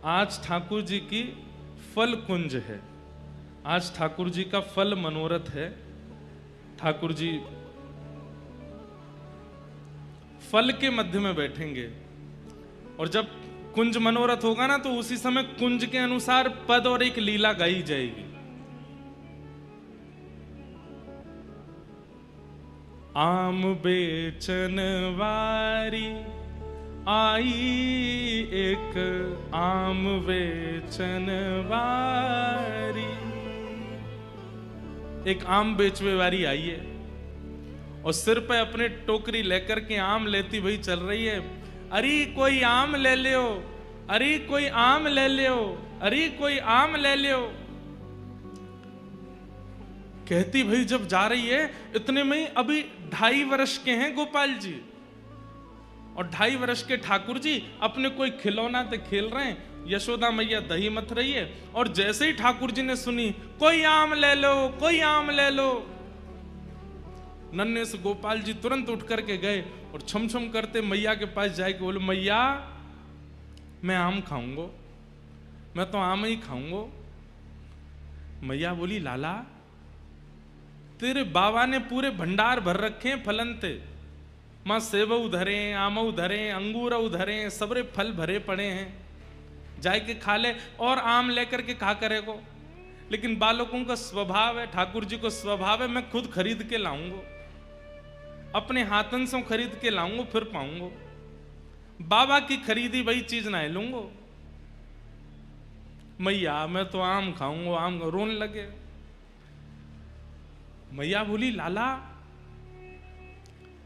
आज ठाकुर जी की फल कुंज है, आज ठाकुर जी का फल मनोरथ है। ठाकुर जी फल के मध्य में बैठेंगे और जब कुंज मनोरथ होगा ना, तो उसी समय कुंज के अनुसार पद और एक लीला गाई जाएगी। आम बेचन वारी आई, एक आम बेचन वारी। एक आम बेचवे वारी आई है और सिर पे अपने टोकरी लेकर के आम लेती भाई चल रही है। अरे कोई आम ले लियो, अरे कोई आम ले लियो, अरे कोई आम ले लियो, कहती भाई जब जा रही है। इतने में ही अभी 2.5 वर्ष के हैं गोपाल जी, और 2.5 वर्ष के ठाकुर जी अपने कोई खिलौना ते खेल रहे हैं। यशोदा मैया दही मथ रही है, और जैसे ही ठाकुर जी ने सुनी कोई आम ले लो, कोई आम ले लो, नन्हे से गोपाल जी तुरंत उठ करके गए और छम छम करते मैया के पास जाके बोले, मैया मैं आम खाऊंगा, मैं तो आम ही खाऊंगा। मैया बोली, लाला तेरे बाबा ने पूरे भंडार भर रखे हैं फलन ते, मां सेब धरे, आम धरे, अंगूर धरे, सबरे फल भरे पड़े हैं, जाए के खा ले। और आम लेकर के खा करेगो? लेकिन बालकों का स्वभाव है, ठाकुर जी को स्वभाव है, मैं खुद खरीद के लाऊंगा, अपने हाथन से खरीद के लाऊंगा, फिर पाऊंगा। बाबा की खरीदी वही चीज ना लूंगा। मैया मैं तो आम खाऊंगा, आम रोने लगे। मैया बोली, लाला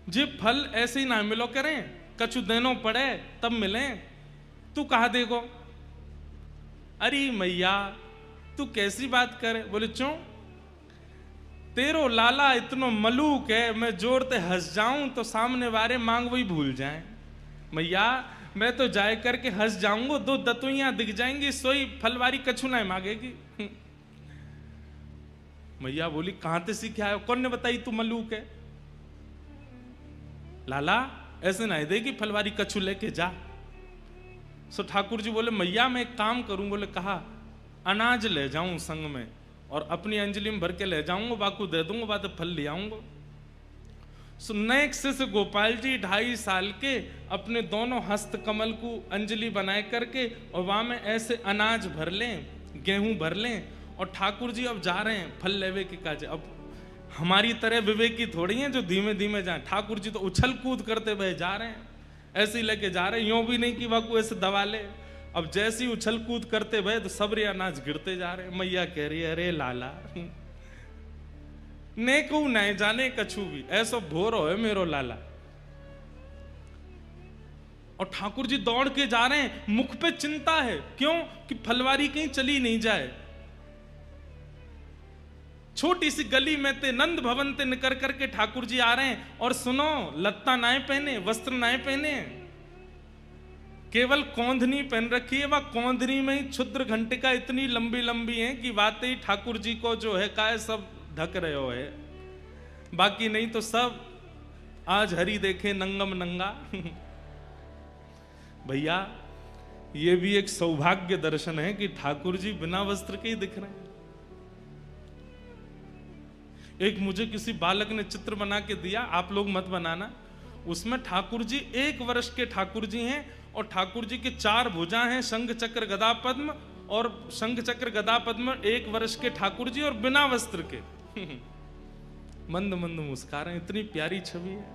जे फल ऐसे ही ना मिलो करें, कछु देनो पड़े तब मिले, तू कहा देगो? अरे मैया तू कैसी बात करे? बोले क्यों? तेरो लाला इतनो मलूक है, मैं जोर ते हंस जाऊं तो सामने वाले मांग वही भूल जाएं। मैया मैं तो जाए करके हंस जाऊंगा, 2 दतुइयां दिख जाएंगी, सोई फलवारी कछु ना मांगेगी। मैया बोली, कहां ते सीखे आयो? कौन ने बताई तू मलूक है? लाला ऐसे ना देगी फलवारी, कछु लेके जा। सो ठाकुर जी बोले, मैया मैं एक काम करूं। बोले कहा, अनाज ले जाऊं संग में, और अपनी अंजलि में भर के ले जाऊंगा, बाकू दे दूंगा, बाद फल ले आऊंगा। सो नेक्स्ट से गोपाल जी 2.5 साल के अपने दोनों हस्त कमल को अंजलि बनाए करके, और वहां में ऐसे अनाज भर लें, गेहूं भर लें, और ठाकुर जी अब जा रहे हैं फल लेवे के काज। अब हमारी तरह विवेकी थोड़ी हैं जो धीमे धीमे जाए, ठाकुर जी तो उछल कूद करते हुए जा रहे हैं, ऐसे ही लेके जा रहे हैं, यूं भी नहीं कि बाकू ऐसे दबा ले। अब जैसे ही उछल कूद करते भय तो सबरे अनाज गिरते जा रहे हैं। मैया कह रही है, अरे लाला ने को नहीं जाने कछु भी, ऐसा भोरो है मेरो लाला। और ठाकुर जी दौड़ के जा रहे हैं, मुख पे चिंता है, क्यों कि फलवारी कहीं चली नहीं जाए। छोटी सी गली में ते नंद भवन ते निकल करके ठाकुर जी आ रहे हैं, और सुनो लत्ता नाए पहने, वस्त्र नाए पहने, केवल कौंधनी पहन रखी है। वह कौंधनी में ही क्षुद्र घंटिका इतनी लंबी लंबी है कि वाकई ठाकुर जी को जो है काय सब ढक रहे हो है, बाकी नहीं तो सब आज हरि देखे नंगम नंगा। भैया ये भी एक सौभाग्य दर्शन है कि ठाकुर जी बिना वस्त्र के ही दिख रहे हैं। एक मुझे किसी बालक ने चित्र बना के दिया, आप लोग मत बनाना। उसमें ठाकुर जी 1 वर्ष के ठाकुर जी हैं, और ठाकुर जी के 4 भुजा हैं, शंख चक्र गदा पद्म, और शंख चक्र गदा पद्म 1 वर्ष के ठाकुर जी और बिना वस्त्र के। मंद मंद मुस्कुरा रहे हैं, इतनी प्यारी छवि है।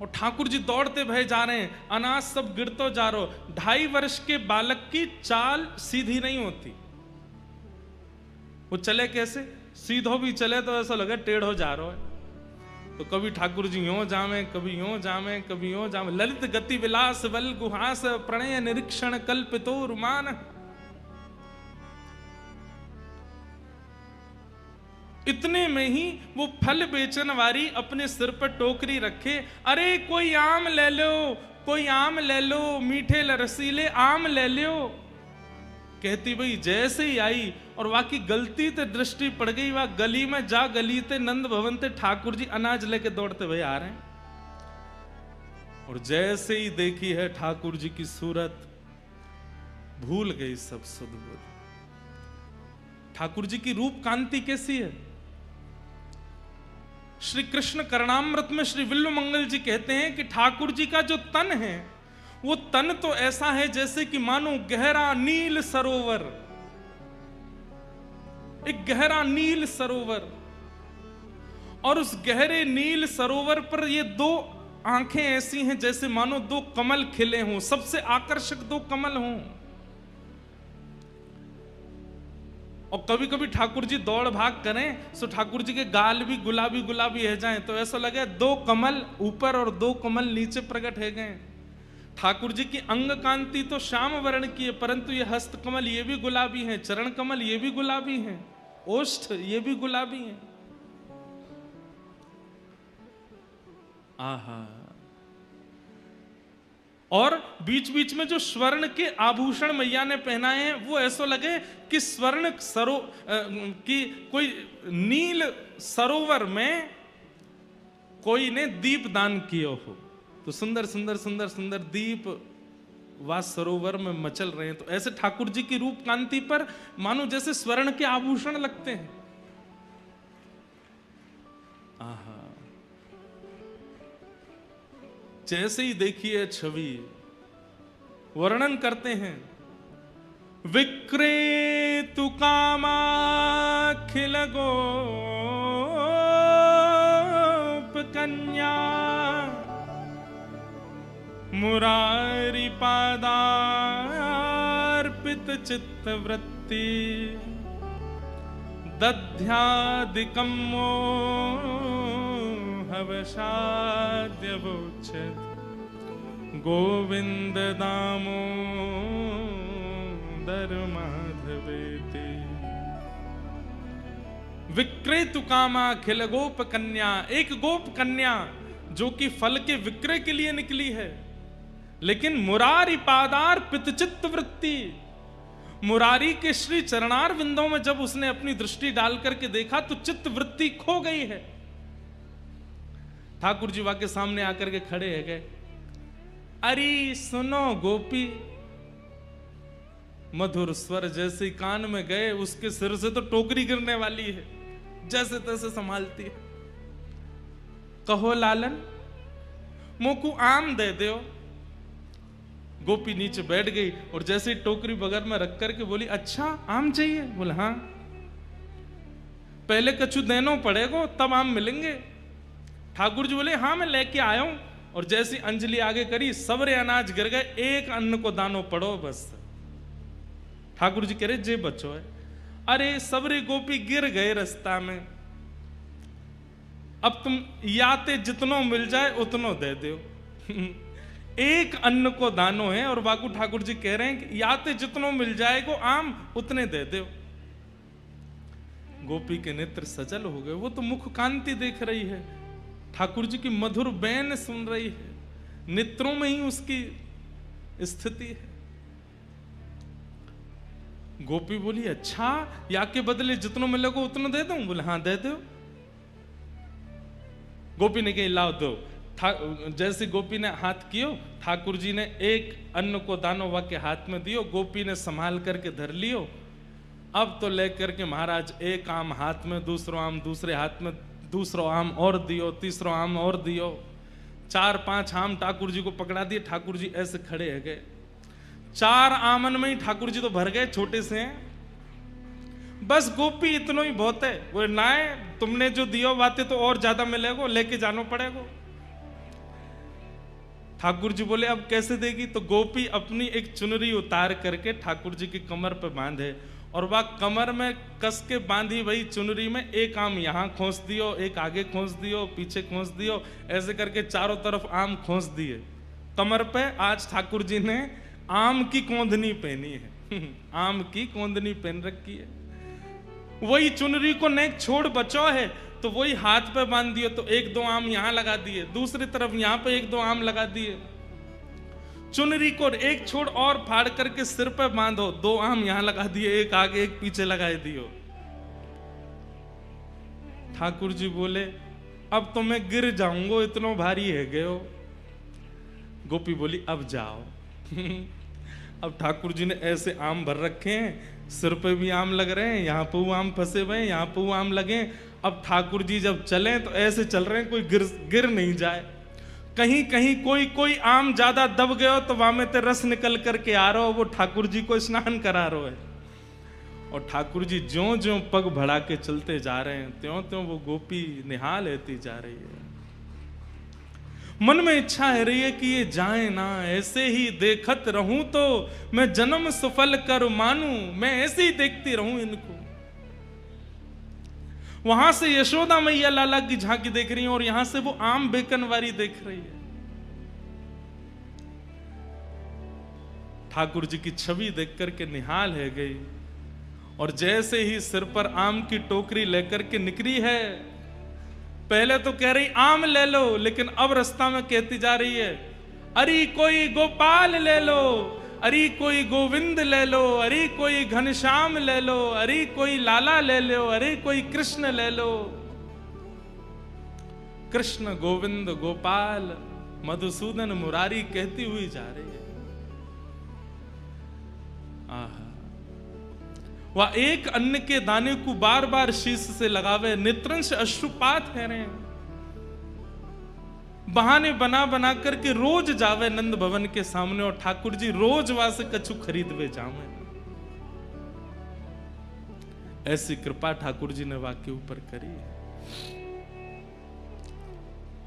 और ठाकुर जी दौड़ते भय जा रहे हैं, अनाज सब गिरतो जा रहा। 2.5 वर्ष के बालक की चाल सीधी नहीं होती। वो चले कैसे? सीधो भी चले तो ऐसा लगे टेढ़ो जा रहा है। तो कभी ठाकुर जी यूं जामे, कभी यूं जामे, कभी यूं जामे। ललित गति विलास बल गुहास, प्रणय निरीक्षण कल्पितो रुमान। इतने में ही वो फल बेचन वाली अपने सिर पर टोकरी रखे, अरे कोई आम ले लो, कोई आम ले लो, मीठे रसीले आम ले लो। कहती भाई जैसे ही आई, और वाकई गलती ते दृष्टि पड़ गई, वह गली में जा, गली ते नंद भवन ते ठाकुर जी अनाज लेके दौड़ते हुए आ रहे हैं। और जैसे ही देखी है ठाकुर जी की सूरत, भूल गई सब सुध बुध। ठाकुर जी की रूप कांति कैसी है? श्री कृष्ण करणामृत में श्री विल्व मंगल जी कहते हैं कि ठाकुर जी का जो तन है, वो तन तो ऐसा है जैसे कि मानो गहरा नील सरोवर, एक गहरा नील सरोवर, और उस गहरे नील सरोवर पर ये दो आंखें ऐसी हैं जैसे मानो दो कमल खिले हों, सबसे आकर्षक दो कमल हों। और कभी कभी ठाकुर जी दौड़ भाग करें तो ठाकुर जी के गाल भी गुलाबी गुलाबी है जाएं, तो ऐसा लगे दो कमल ऊपर और दो कमल नीचे प्रकट है गए। ठाकुर जी की अंग कांति तो श्याम वर्ण की है, परंतु ये हस्त कमल ये भी गुलाबी हैं, चरण कमल ये भी गुलाबी हैं, ओष्ठ ये भी गुलाबी हैं। आहा। और बीच बीच में जो स्वर्ण के आभूषण मैया ने पहनाए हैं, वो ऐसा लगे कि स्वर्ण की कोई नील सरोवर में कोई ने दीप दान किया हो, तो सुंदर सुंदर सुंदर सुंदर दीप वह सरोवर में मचल रहे हैं। तो ऐसे ठाकुर जी की रूप कांति पर मानो जैसे स्वर्ण के आभूषण लगते हैं। आहा। जैसे ही देखिए छवि, वर्णन करते हैं, विक्रेतु कामाखिल गोप कन्या मुरारी पादार्पित चित्त वृत्ति दध्यादिकं मोहवशाद्यवोच्छत् गोविंद दामोदर माधवेति। विक्रेतु कामा खिल गोप कन्या, एक गोप कन्या जो कि फल के विक्रय के लिए निकली है, लेकिन मुरारी पादार पितचित्त वृत्ति, मुरारी के श्री चरणार विंदों में जब उसने अपनी दृष्टि डाल करके देखा तो चित्त वृत्ति खो गई है। ठाकुर जी वहां के सामने आकर के खड़े है गए, अरे सुनो गोपी, मधुर स्वर जैसे कान में गए उसके सिर से तो टोकरी गिरने वाली है, जैसे तैसे संभालती है। कहो लालन मोकू आम दे दो। गोपी नीचे बैठ गई और जैसे ही टोकरी बगल में रख करके बोली, अच्छा आम चाहिए? बोला हाँ। पहले कछु देनो पड़ेगा तब आम मिलेंगे। ठाकुर जी बोले हाँ मैं लेके आया हूं। और जैसी अंजलि आगे करी, सबरे अनाज गिर गए, एक अन्न को दानो पड़ो बस। ठाकुर जी कह रहे जे बच्चो है। अरे सबरे गोपी गिर गए रास्ता में, अब तुम याते जितनो मिल जाए उतनो दे दो। एक अन्न को दानो है और बाकू ठाकुर जी कह रहे हैं कि याते जितनो मिल जाएगो आम उतने दे दो। गोपी के नेत्र सजल हो गए, वो तो मुख कांति देख रही है, ठाकुर जी की मधुर बैन सुन रही है, नेत्रों में ही उसकी स्थिति है। गोपी बोली अच्छा या के बदले जितनों मिलेगा उतना दे दूं? बोले हाँ दे दो। गोपी ने कही लाओ दो। जैसे गोपी ने हाथ कियो, ठाकुर जी ने एक अन्न को दानो वा के हाथ में दियो, गोपी ने संभाल करके धर लियो। अब तो लेकर के महाराज एक आम हाथ में, दूसरो आम दूसरे हाथ में, दूसरो आम और दियो, तीसरो आम और दियो, 4-5 आम ठाकुर जी को पकड़ा दिए। ठाकुर जी ऐसे खड़े है गए, 4 आमन में ही ठाकुर जी तो भर गए, छोटे से हैं। बस गोपी इतना ही बहुत है। वो ना है तुमने जो दियो बातें तो और ज्यादा मिलेगो, लेके जाना पड़ेगा। ठाकुर जी बोले अब कैसे देगी? तो गोपी अपनी एक चुनरी उतार करके ठाकुर जी की कमर पे बांधे और वह कमर में कस के बांधी वही चुनरी में एक आम यहाँ खोस दियो, एक आगे खोस दियो, पीछे खोस दियो, ऐसे करके चारों तरफ आम खोस दिए कमर पे। आज ठाकुर जी ने आम की कोंदनी पहनी है, आम की कोंदनी पहन रखी है। वही चुनरी को नेक छोड़ बचो है तो वही हाथ पे बांध दिए, तो 1-2 आम यहां लगा दिए, दूसरी तरफ यहां पे 1-2 आम लगा दिए। चुनरी को एक छोड़ और फाड़ करके सिर पे बांधो, 2 आम यहां लगा दिए, एक आगे एक पीछे लगाए दियो। ठाकुर जी बोले अब तो मैं गिर जाऊंगा, इतना भारी है गयो। गोपी बोली अब जाओ। अब ठाकुर जी ने ऐसे आम भर रखे हैं, सिर पे भी आम लग रहे हैं, यहाँ पे वो आम फंसे हुए हैं, यहाँ पे वो आम लगे। अब ठाकुर जी जब चले तो ऐसे चल रहे हैं कोई गिर नहीं जाए। कहीं कहीं कोई आम ज्यादा दब गयो तो वहां में ते रस निकल करके आ रहा हो, वो ठाकुर जी को स्नान करा रहा है। और ठाकुर जी ज्यों ज्यों पग बढ़ा के चलते जा रहे हैं, त्यों त्यों वो गोपी निहाल लेती जा रही है। मन में इच्छा है रही है कि ये जाए ना, ऐसे ही देखत रहूं तो मैं जन्म सफल कर मानूं, मैं ऐसे ही देखती रहूं इनको। वहां से यशोदा मैया लाला की झांकी देख रही है और यहां से वो आम बेकनवारी देख रही है। ठाकुर जी की छवि देख करके निहाल है गई। और जैसे ही सिर पर आम की टोकरी लेकर के निकली है, पहले तो कह रही आम ले लो, लेकिन अब रास्ता में कहती जा रही है अरे कोई गोपाल ले लो, अरे कोई गोविंद ले लो, अरे कोई घनश्याम ले लो, अरे कोई लाला ले लो, अरे कोई कृष्ण ले लो। कृष्ण गोविंद गोपाल मधुसूदन मुरारी कहती हुई जा रही है। आहा, वह एक अन्न के दाने को बार बार शीश से लगावे, नेत्रंश अश्रुपात है रहे, बहाने बना बना करके रोज जावे नंद भवन के सामने और ठाकुर जी रोज वहां से कछु खरीदवे जावे। ऐसी कृपा ठाकुर जी ने वाक्य ऊपर करी है।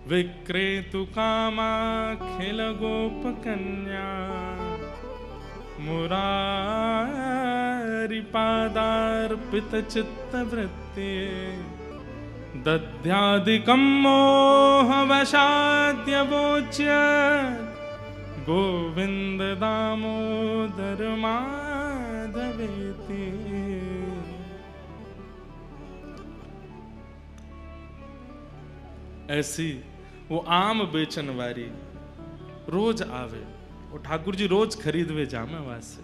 विक्रेतु कामा खिल गोप कन्या, मुरारी पादार्पित चित्त वृत्ति, दध्यादिकं मोहवशाद्य वोच्य, गोविंद दामोदर माधवेति। ऐसी वो आम बेचन वाली रोज आवे और ठाकुर जी रोज खरीदवे जामे वहां से।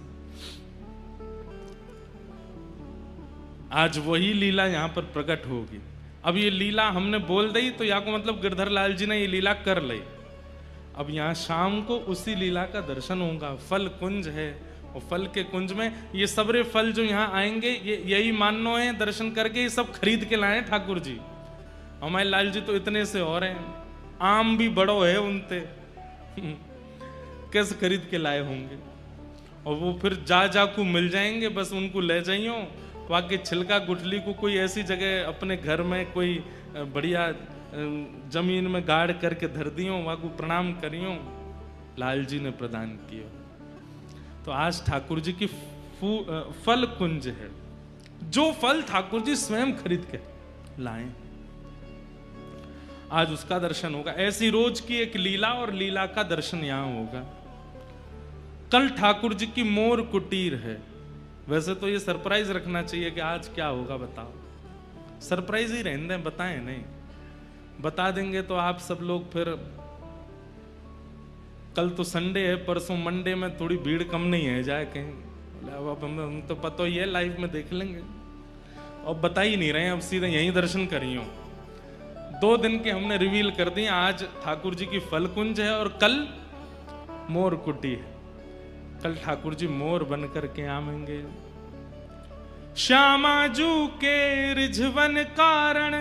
आज वही लीला यहां पर प्रकट होगी। अब ये लीला हमने बोल दी तो या को मतलब गिरधर लाल जी ने ये लीला कर ली। अब यहाँ शाम को उसी लीला का दर्शन होगा। फल कुंज है और फल के कुंज में ये सबरे फल जो यहाँ आएंगे, ये यही मानो है दर्शन करके ये सब खरीद के लाए ठाकुर जी। हमारे लाल जी तो इतने से और हैं, आम भी बड़ो है उनते कैसे खरीद के लाए होंगे। और वो फिर जा को मिल जाएंगे, बस उनको ले जाइयो। वाकई छिलका गुठली को कोई ऐसी जगह अपने घर में कोई बढ़िया जमीन में गाड़ करके धर दियो, वहां को प्रणाम करियो, लाल जी ने प्रदान किया। तो आज ठाकुर जी की फल कुंज है, जो फल ठाकुर जी स्वयं खरीद के लाए, आज उसका दर्शन होगा। ऐसी रोज की एक लीला और लीला का दर्शन यहां होगा। कल ठाकुर जी की मोर कुटीर है। वैसे तो ये सरप्राइज रखना चाहिए कि आज क्या होगा बताओ, सरप्राइज ही रहने दें, बताएं नहीं। बता देंगे तो आप सब लोग फिर, कल तो संडे है, परसों मंडे में थोड़ी भीड़ कम नहीं है जाए कहीं। अब हम तो पता ही है, लाइव में देख लेंगे। अब बता ही नहीं रहे, अब सीधे यहीं दर्शन करियो। 2 दिन के हमने रिवील कर दिए। आज ठाकुर जी की फल कुंज है और कल मोर कुटी है। कल ठाकुर जी मोर बन करके आवेंगे। श्यामा जू के रिझवन कारण,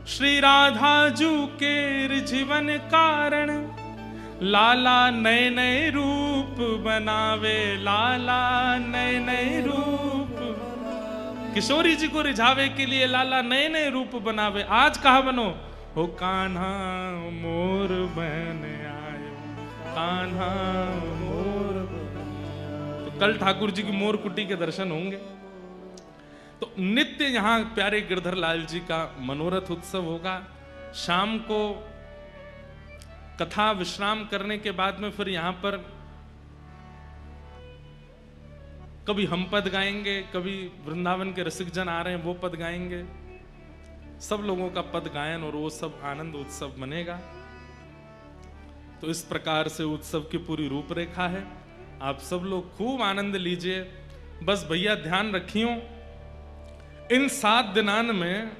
श्री राधा जू के रिझवन कारण, लाला नए नए रूप बनावे, लाला नए नए रूप। किशोरी जी को रिझावे के लिए लाला नए नए रूप बनावे। आज कहा बनो हो कान्हा मोर बन आयो, कान्हा मोर। तो कल ठाकुर जी की मोर कुटी के दर्शन होंगे। तो नित्य यहां प्यारे गिरधर लाल जी का मनोरथ उत्सव होगा। शाम को कथा विश्राम करने के बाद में फिर यहां पर कभी हम पद गाएंगे, कभी वृंदावन के रसिक जन आ रहे हैं वो पद गाएंगे। सब लोगों का पद गायन और वो सब आनंद उत्सव बनेगा। तो इस प्रकार से उत्सव की पूरी रूपरेखा है। आप सब लोग खूब आनंद लीजिए। बस भैया ध्यान रखियो, इन 7 दिनान में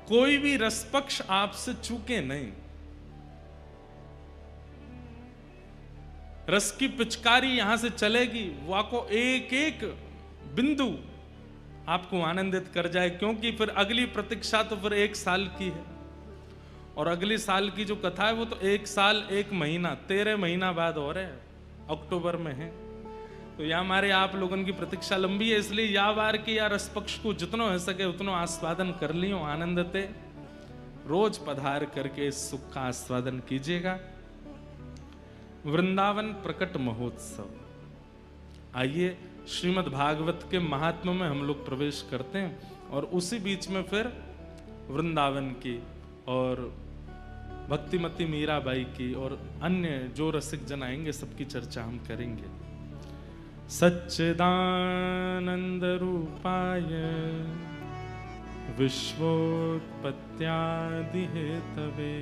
कोई भी रसपक्ष आपसे चूके नहीं। रस की पिचकारी यहां से चलेगी, वो आपको एक एक बिंदु आपको आनंदित कर जाए, क्योंकि फिर अगली प्रतीक्षा तो फिर 1 साल की है, और अगली साल की जो कथा है वो तो 1 साल 1 महीना 13 महीना बाद हो रहे है, अक्टूबर में है। तो या हमारे आप लोगों की प्रतीक्षा लंबी है, इसलिए या बार की या रस पक्ष को जितनो हो सके उतनो आस्वादन कर लियो, आनंदते रोज पधार करके इस सुख का आस्वादन कीजिएगा। वृंदावन प्रकट महोत्सव, आइए श्रीमद् भागवत के महात्म्य में हम लोग प्रवेश करते हैं, और उसी बीच में फिर वृंदावन की और भक्तिमती मीराबाई की और अन्य जो रसिक जन आएंगे सबकी चर्चा हम करेंगे। सच्चिदानंद रूपाय विश्वोत्पत्त्यादि हेतवे